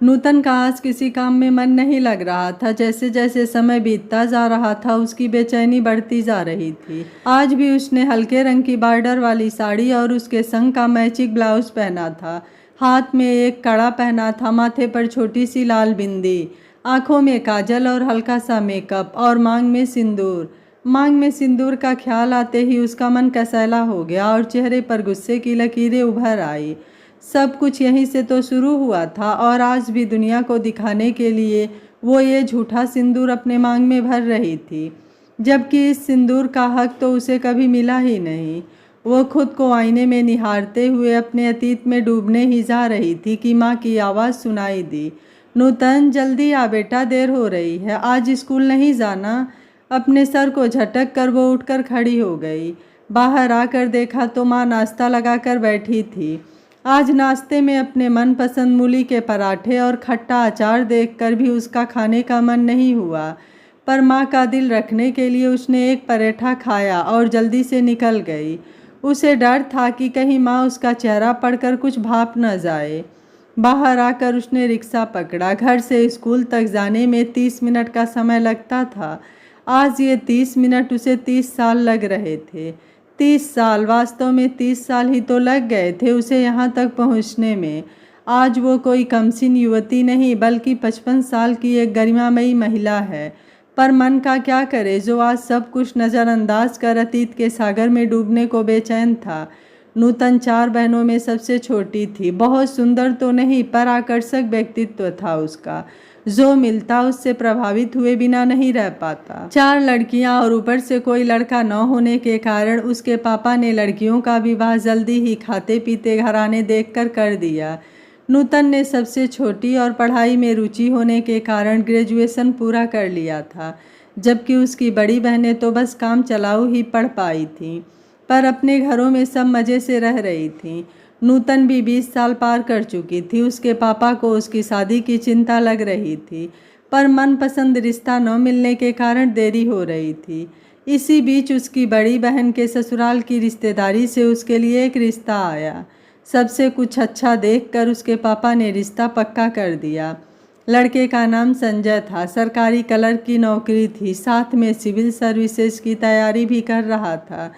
नूतन का आज किसी काम में मन नहीं लग रहा था। जैसे जैसे समय बीतता जा रहा था उसकी बेचैनी बढ़ती जा रही थी। आज भी उसने हल्के रंग की बॉर्डर वाली साड़ी और उसके संग का मैचिंग ब्लाउज पहना था। हाथ में एक कड़ा पहना था, माथे पर छोटी सी लाल बिंदी, आंखों में काजल और हल्का सा मेकअप और मांग में सिंदूर। मांग में सिंदूर का ख्याल आते ही उसका मन कसैला हो गया और चेहरे पर गुस्से की लकीरें उभर आई। सब कुछ यहीं से तो शुरू हुआ था और आज भी दुनिया को दिखाने के लिए वो ये झूठा सिंदूर अपने मांग में भर रही थी, जबकि इस सिंदूर का हक तो उसे कभी मिला ही नहीं। वो खुद को आईने में निहारते हुए अपने अतीत में डूबने ही जा रही थी कि माँ की आवाज़ सुनाई दी, नूतन जल्दी आ बेटा, देर हो रही है, आज स्कूल नहीं जाना। अपने सर को झटक कर वो उठकर खड़ी हो गई। बाहर आकर देखा तो माँ नाश्ता लगाकर बैठी थी। आज नाश्ते में अपने मनपसंद मूली के पराठे और खट्टा अचार देखकर भी उसका खाने का मन नहीं हुआ, पर माँ का दिल रखने के लिए उसने एक पराठा खाया और जल्दी से निकल गई। उसे डर था कि कहीं माँ उसका चेहरा पढ़कर कुछ भाप न जाए। बाहर आकर उसने रिक्शा पकड़ा। घर से स्कूल तक जाने में 30 मिनट का समय लगता था। आज ये 30 मिनट उसे 30 साल लग रहे थे। 30 साल, वास्तव में 30 साल ही तो लग गए थे उसे यहाँ तक पहुँचने में। आज वो कोई कमसिन युवती नहीं बल्कि 55 साल की एक गरिमामयी महिला है। पर मन का क्या करे जो आज सब कुछ नज़रअंदाज कर अतीत के सागर में डूबने को बेचैन था। नूतन 4 बहनों में सबसे छोटी थी। बहुत सुंदर तो नहीं पर आकर्षक व्यक्तित्व था उसका। जो मिलता उससे प्रभावित हुए बिना नहीं रह पाता। 4 लड़कियां और ऊपर से कोई लड़का न होने के कारण उसके पापा ने लड़कियों का विवाह जल्दी ही खाते पीते घराने देखकर कर दिया। नूतन ने सबसे छोटी और पढ़ाई में रुचि होने के कारण ग्रेजुएशन पूरा कर लिया था, जबकि उसकी बड़ी बहनें तो बस काम चलाऊ ही पढ़ पाई थीं, पर अपने घरों में सब मज़े से रह रही थीं। नूतन भी 20 साल पार कर चुकी थी। उसके पापा को उसकी शादी की चिंता लग रही थी, पर मनपसंद रिश्ता न मिलने के कारण देरी हो रही थी। इसी बीच उसकी बड़ी बहन के ससुराल की रिश्तेदारी से उसके लिए एक रिश्ता आया। सबसे कुछ अच्छा देखकर उसके पापा ने रिश्ता पक्का कर दिया। लड़के का नाम संजय था। सरकारी क्लर्क की नौकरी थी, साथ में सिविल सर्विसेज की तैयारी भी कर रहा था।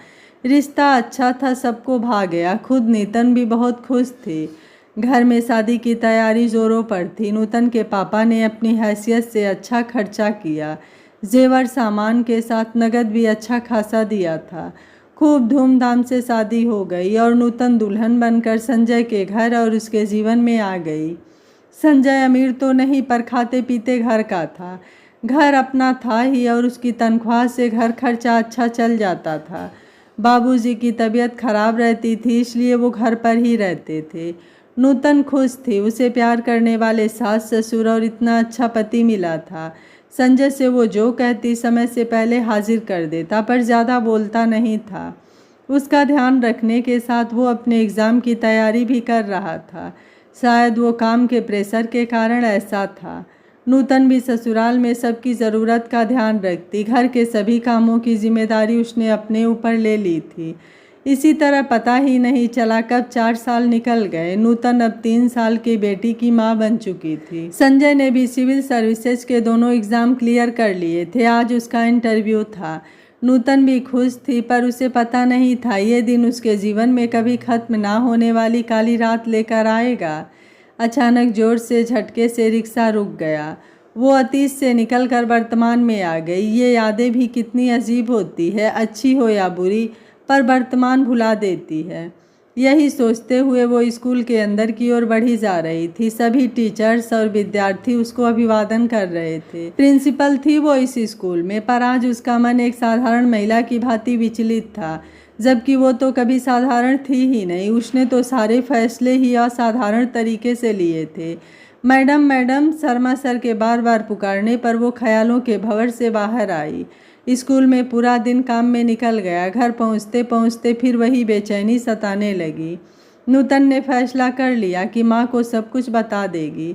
रिश्ता अच्छा था, सबको भा गया। खुद नूतन भी बहुत खुश थी। घर में शादी की तैयारी जोरों पर थी। नूतन के पापा ने अपनी हैसियत से अच्छा खर्चा किया। जेवर सामान के साथ नगद भी अच्छा खासा दिया था। खूब धूमधाम से शादी हो गई और नूतन दुल्हन बनकर संजय के घर और उसके जीवन में आ गई। संजय अमीर तो नहीं पर खाते पीते घर का था। घर अपना था ही और उसकी तनख्वाह से घर खर्चा अच्छा चल जाता था। बाबूजी की तबीयत खराब रहती थी, इसलिए वो घर पर ही रहते थे। नूतन खुश थी। उसे प्यार करने वाले सास ससुर और इतना अच्छा पति मिला था। संजय से वो जो कहती समय से पहले हाजिर कर देता, पर ज़्यादा बोलता नहीं था। उसका ध्यान रखने के साथ वो अपने एग्ज़ाम की तैयारी भी कर रहा था। शायद वो काम के प्रेशर के कारण ऐसा था। नूतन भी ससुराल में सबकी ज़रूरत का ध्यान रखती। घर के सभी कामों की जिम्मेदारी उसने अपने ऊपर ले ली थी। इसी तरह पता ही नहीं चला कब 4 साल निकल गए। नूतन अब 3 साल की बेटी की माँ बन चुकी थी। संजय ने भी सिविल सर्विसेज के दोनों एग्ज़ाम क्लियर कर लिए थे। आज उसका इंटरव्यू था। नूतन भी खुश थी, पर उसे पता नहीं था ये दिन उसके जीवन में कभी ख़त्म ना होने वाली काली रात लेकर आएगा। अचानक जोर से झटके से रिक्शा रुक गया। वो अतीत से निकलकर वर्तमान में आ गई। ये यादें भी कितनी अजीब होती है, अच्छी हो या बुरी, पर वर्तमान भुला देती है। यही सोचते हुए वो स्कूल के अंदर की ओर बढ़ी जा रही थी। सभी टीचर्स और विद्यार्थी उसको अभिवादन कर रहे थे। प्रिंसिपल थी वो इस स्कूल में, पर आज उसका मन एक साधारण महिला की भांति विचलित था, जबकि वो तो कभी साधारण थी ही नहीं। उसने तो सारे फैसले ही असाधारण तरीके से लिए थे। मैडम मैडम, शर्मा सर के बार बार पुकारने पर वो ख्यालों के भंवर से बाहर आई। स्कूल में पूरा दिन काम में निकल गया। घर पहुंचते पहुंचते फिर वही बेचैनी सताने लगी। नूतन ने फैसला कर लिया कि माँ को सब कुछ बता देगी।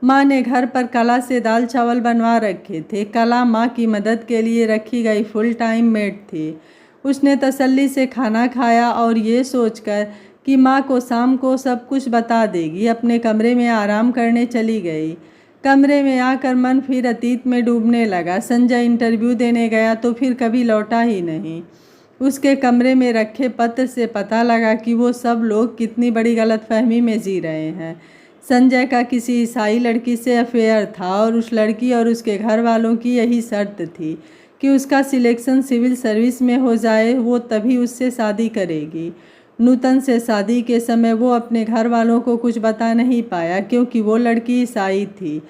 माँ ने घर पर कला से दाल चावल बनवा रखे थे। कला माँ की मदद के लिए रखी गई फुल टाइम मेड थी। उसने तसल्ली से खाना खाया और ये सोचकर कि माँ को शाम को सब कुछ बता देगी। अपने कमरे में आराम करने चली गई। कमरे में आकर मन फिर अतीत में डूबने लगा। संजय इंटरव्यू देने गया तो फिर कभी लौटा ही नहीं। उसके कमरे में रखे पत्र से पता लगा कि वो सब लोग कितनी बड़ी गलतफहमी में जी रहे हैं। संजय का किसी ईसाई लड़की से अफेयर था और उस लड़की और उसके घर वालों की यही शर्त थी कि उसका सिलेक्शन सिविल सर्विस में हो जाए, वो तभी उससे शादी करेगी। नूतन से शादी के समय वो अपने घर वालों को कुछ बता नहीं पाया क्योंकि वो लड़की ईसाई थी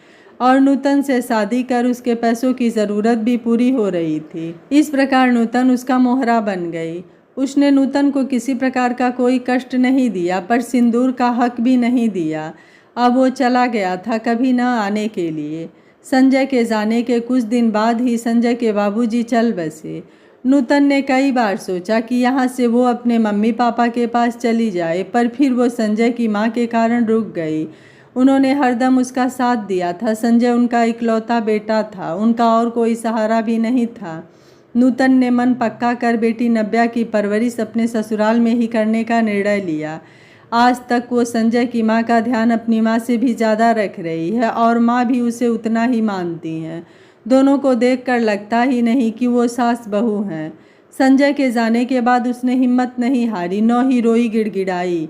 और नूतन से शादी कर उसके पैसों की ज़रूरत भी पूरी हो रही थी। इस प्रकार नूतन उसका मोहरा बन गई। उसने नूतन को किसी प्रकार का कोई कष्ट नहीं दिया, पर सिंदूर का हक भी नहीं दिया। अब वो चला गया था कभी न आने के लिए। संजय के जाने के कुछ दिन बाद ही संजय के बाबूजी चल बसे। नूतन ने कई बार सोचा कि यहाँ से वो अपने मम्मी पापा के पास चली जाए, पर फिर वो संजय की माँ के कारण रुक गई। उन्होंने हरदम उसका साथ दिया था। संजय उनका इकलौता बेटा था, उनका और कोई सहारा भी नहीं था। नूतन ने मन पक्का कर बेटी नव्या की परवरिश अपने ससुराल में ही करने का निर्णय लिया। आज तक वो संजय की माँ का ध्यान अपनी माँ से भी ज़्यादा रख रही है और माँ भी उसे उतना ही मानती हैं। दोनों को देखकर लगता ही नहीं कि वो सास बहू हैं। संजय के जाने के बाद उसने हिम्मत नहीं हारी, न ही रोई गिड़गिड़ाई।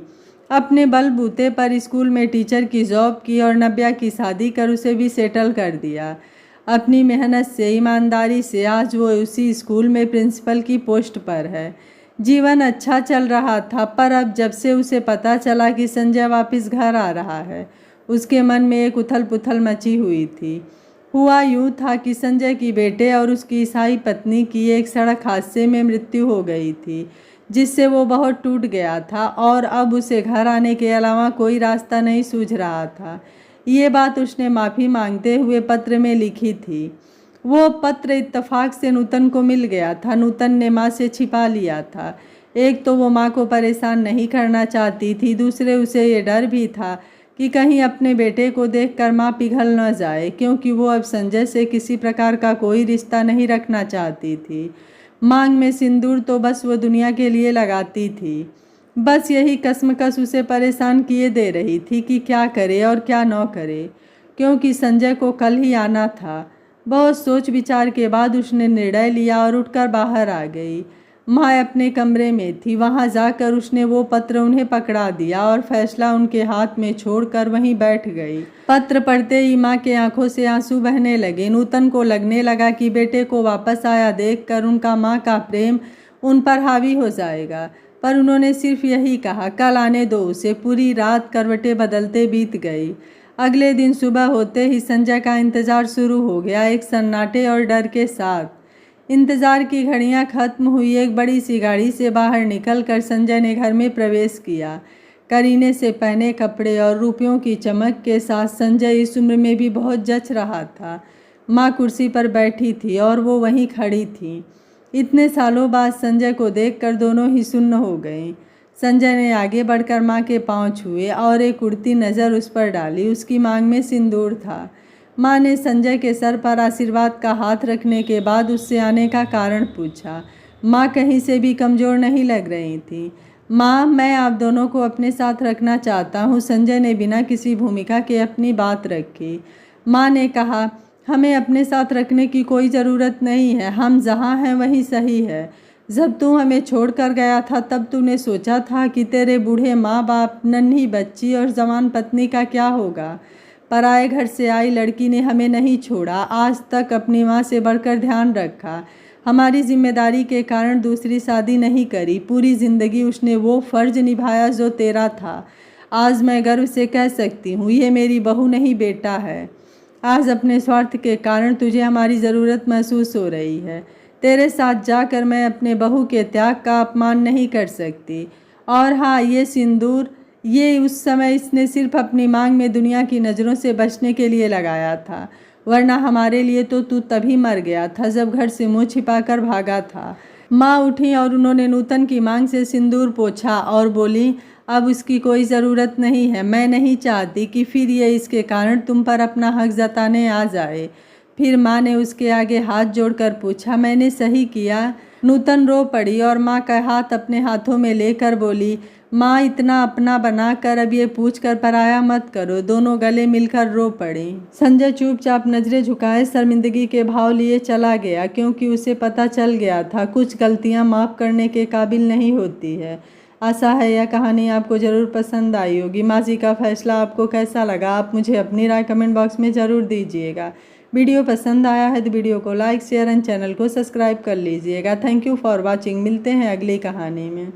अपने बलबूते पर स्कूल में टीचर की जॉब की और नव्या की शादी कर उसे भी सेटल कर दिया। अपनी मेहनत से, ईमानदारी से आज वो उसी स्कूल में प्रिंसिपल की पोस्ट पर है। जीवन अच्छा चल रहा था, पर अब जब से उसे पता चला कि संजय वापस घर आ रहा है, उसके मन में एक उथल पुथल मची हुई थी। हुआ यूँ था कि संजय की बेटे और उसकी ईसाई पत्नी की एक सड़क हादसे में मृत्यु हो गई थी, जिससे वो बहुत टूट गया था और अब उसे घर आने के अलावा कोई रास्ता नहीं सूझ रहा था। ये बात उसने माफ़ी मांगते हुए पत्र में लिखी थी। वो पत्र इत्तफाक से नूतन को मिल गया था। नूतन ने माँ से छिपा लिया था। एक तो वो माँ को परेशान नहीं करना चाहती थी, दूसरे उसे ये डर भी था कि कहीं अपने बेटे को देखकर माँ पिघल न जाए, क्योंकि वो अब संजय से किसी प्रकार का कोई रिश्ता नहीं रखना चाहती थी। मांग में सिंदूर तो बस वो दुनिया के लिए लगाती थी। बस यही कश्मकश उसे परेशान किए दे रही थी कि क्या करे और क्या न करे, क्योंकि संजय को कल ही आना था। बहुत सोच विचार के बाद उसने निर्णय लिया और उठकर बाहर आ गई। माँ अपने कमरे में थी। वहाँ जाकर उसने वो पत्र उन्हें पकड़ा दिया और फैसला उनके हाथ में छोड़कर वहीं बैठ गई। पत्र पढ़ते ही माँ के आंखों से आंसू बहने लगे। नूतन को लगने लगा कि बेटे को वापस आया देखकर उनका माँ का प्रेम उन पर हावी हो जाएगा, पर उन्होंने सिर्फ यही कहा, कल आने दो उसे। पूरी रात करवटें बदलते बीत गई। अगले दिन सुबह होते ही संजय का इंतज़ार शुरू हो गया, एक सन्नाटे और डर के साथ। इंतज़ार की घड़ियां खत्म हुई। एक बड़ी सी गाड़ी से बाहर निकलकर संजय ने घर में प्रवेश किया। करीने से पहने कपड़े और रुपयों की चमक के साथ संजय इस उम्र में भी बहुत जच रहा था। माँ कुर्सी पर बैठी थी और वो वहीं खड़ी थी। इतने सालों बाद संजय को देखकर दोनों ही सुन्न हो गए। संजय ने आगे बढ़कर माँ के पांव छुए और एक उड़ती नज़र उस पर डाली। उसकी मांग में सिंदूर था। माँ ने संजय के सर पर आशीर्वाद का हाथ रखने के बाद उससे आने का कारण पूछा। माँ कहीं से भी कमज़ोर नहीं लग रही थी। माँ, मैं आप दोनों को अपने साथ रखना चाहता हूँ। संजय ने बिना किसी भूमिका के अपनी बात रखी। माँ ने कहा, हमें अपने साथ रखने की कोई ज़रूरत नहीं है। हम जहाँ हैं वहीं सही है। जब तू हमें छोड़कर गया था तब तूने सोचा था कि तेरे बूढ़े माँ बाप, नन्ही बच्ची और जवान पत्नी का क्या होगा। पराए घर से आई लड़की ने हमें नहीं छोड़ा, आज तक अपनी माँ से बढ़कर ध्यान रखा। हमारी जिम्मेदारी के कारण दूसरी शादी नहीं करी। पूरी ज़िंदगी उसने वो फ़र्ज निभाया जो तेरा था। आज मैं गर्व से कह सकती हूँ, ये मेरी बहू नहीं बेटा है। आज अपने स्वार्थ के कारण तुझे हमारी ज़रूरत महसूस हो रही है। तेरे साथ जाकर मैं अपने बहू के त्याग का अपमान नहीं कर सकती। और हाँ, ये सिंदूर, ये उस समय इसने सिर्फ अपनी मांग में दुनिया की नज़रों से बचने के लिए लगाया था, वरना हमारे लिए तो तू तभी मर गया था जब घर से मुँह छिपाकर भागा था। माँ उठी और उन्होंने नूतन की मांग से सिंदूर पोंछा और बोली, अब उसकी कोई ज़रूरत नहीं है। मैं नहीं चाहती कि फिर ये इसके कारण तुम पर अपना हक जताने आ जाए। फिर माँ ने उसके आगे हाथ जोड़कर पूछा, मैंने सही किया? नूतन रो पड़ी और माँ का हाथ अपने हाथों में लेकर बोली, माँ इतना अपना बनाकर अब ये पूछकर पराया मत करो। दोनों गले मिलकर रो पड़े। संजय चुपचाप नजरें झुकाए शर्मिंदगी के भाव लिए चला गया, क्योंकि उसे पता चल गया था कुछ गलतियां माफ़ करने के काबिल नहीं होती है। आशा है यह कहानी आपको ज़रूर पसंद आई होगी। माजी का फैसला आपको कैसा लगा, आप मुझे अपनी राय कमेंट बॉक्स में ज़रूर दीजिएगा। वीडियो पसंद आया है तो वीडियो को लाइक शेयर एंड चैनल को सब्सक्राइब कर लीजिएगा। Thank you for watching. मिलते हैं अगली कहानी में।